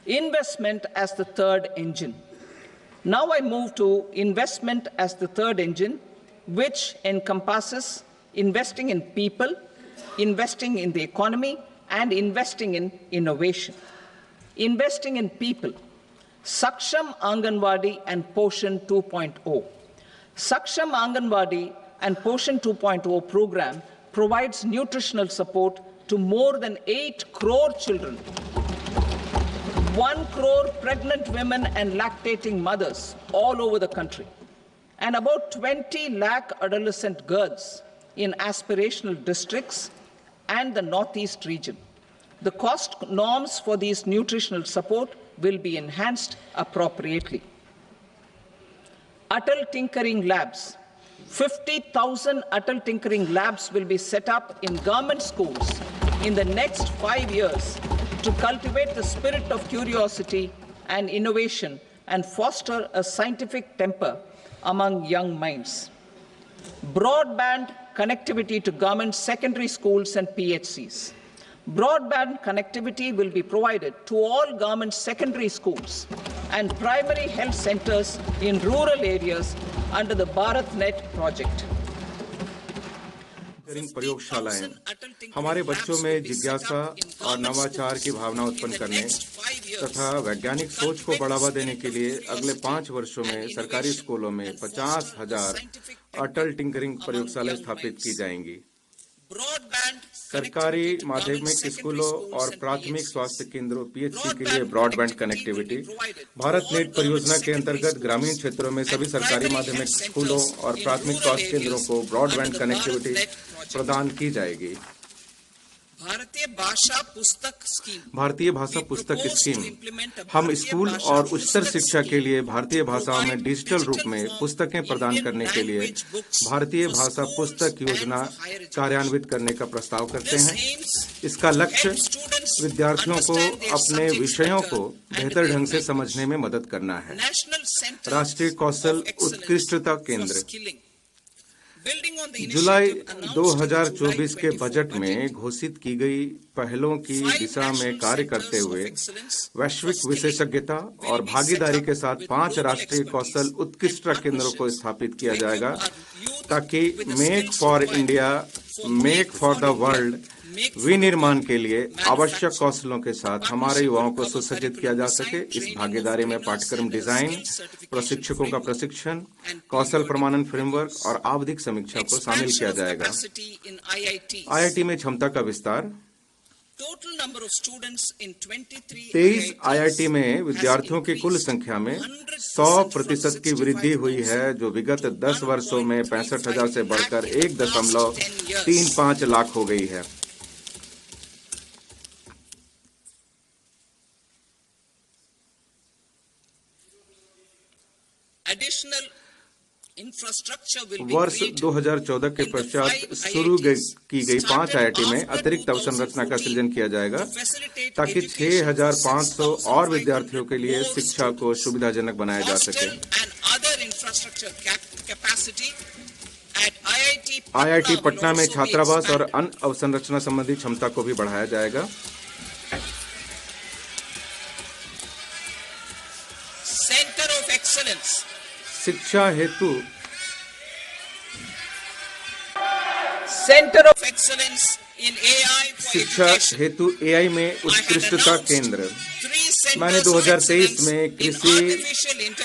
Investment as the third engine. Now I move to investment as the third engine, which encompasses investing in people, investing in the economy, and investing in innovation. Investing in people. Saksham Anganwadi and Poshan 2.0. Saksham Anganwadi and Poshan 2.0 program provides nutritional support to more than 8 crore children, 1 crore pregnant women and lactating mothers all over the country, and about 20 lakh adolescent girls in aspirational districts and the Northeast region. The cost norms for these nutritional support will be enhanced appropriately. Atal Tinkering Labs. 50,000 Atal Tinkering Labs will be set up in government schools in the next 5 years to cultivate the spirit of curiosity and innovation and foster a scientific temper among young minds. Broadband connectivity to government secondary schools and PHCs. Broadband connectivity will be provided to all government secondary schools and primary health centers in rural areas under the BharatNet project. प्रयोगशालाएं हमारे बच्चों में जिज्ञासा और नवाचार की भावना उत्पन्न करने तथा वैज्ञानिक सोच को बढ़ावा देने के लिए अगले 5 वर्षों में सरकारी स्कूलों में 50,000 अटल टिंकरिंग प्रयोगशालाएं स्थापित की जाएंगी। सरकारी माध्यमिक स्कूलों और प्राथमिक स्वास्थ्य केंद्रों पीएचसी के लिए ब्रॉडबैंड कनेक्टिविटी। भारत नेट परियोजना के अंतर्गत ग्रामीण क्षेत्रों में सभी सरकारी माध्यमिक स्कूलों और प्राथमिक स्वास्थ्य केंद्रों को ब्रॉडबैंड कनेक्टिविटी प्रदान की जाएगी। भारतीय भाषा पुस्तक स्कीम। हम स्कूल और उच्चतर शिक्षा के लिए भारतीय भाषाओं में डिजिटल रूप में पुस्तकें प्रदान करने के लिए भारतीय भाषा पुस्तक योजना कार्यान्वित करने का प्रस्ताव करते हैं। इसका लक्ष्य विद्यार्थियों को अपने विषयों को बेहतर ढंग से समझने में मदद करना है। राष्ट्रीय कौशल उत्कृष्टता केंद्र। जुलाई 2024 के बजट में घोषित की गई पहलों की दिशा में कार्य करते हुए वैश्विक विशेषज्ञता और भागीदारी के साथ 5 राष्ट्रीय कौशल उत्कृष्टता केंद्रों को स्थापित किया जाएगा ताकि make for India, make for the world विनिर्माण के लिए आवश्यक कौशलों के साथ हमारे युवाओं को सुसज्जित किया जा सके। इस भागीदारी में पाठ्यक्रम डिजाइन, प्रशिक्षकों का प्रशिक्षण, कौशल प्रमाणन फ्रेमवर्क और आवधिक समीक्षा को शामिल किया जाएगा। आईआईटी में क्षमता का विस्तार। 23 आईआईटी में विद्यार्थियों की कुल संख्या में 100% की वृद्धि हुई है, जो विगत 10 वर्षों में 65,000 से बढ़कर 1.35 लाख हो गई है। वर्ष 2014 के पश्चात शुरू की गई 5 आईआईटी में अतिरिक्त अवसंरचना का सृजन किया जाएगा ताकि 6,500 और विद्यार्थियों के लिए शिक्षा को सुविधाजनक बनाया जा सके। आईआईटी पटना में छात्रावास और अन्य अवसंरचना संबंधी क्षमता को भी बढ़ाया जाएगा। Centre of excellence. शिक्षा हेतु centre of excellence in AI. शिक्षा हेतु एआई में उत्कृष्टता केंद्र। मैंने 2023 में कृषि,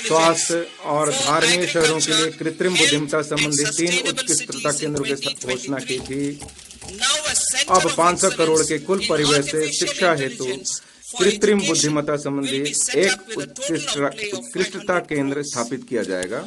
स्वास्थ्य और धार्मिक शहरों के लिए कृत्रिम बुद्धिमत्ता संबंधी 3 उत्कृष्टता केंद्रों की घोषणा की थी। अब 500 करोड़ के कुल परिव्यय से शिक्षा हेतु कृत्रिम बुद्धिमत्ता संबंधी एक उत्कृष्टता केंद्र स्थापित किया जाएगा।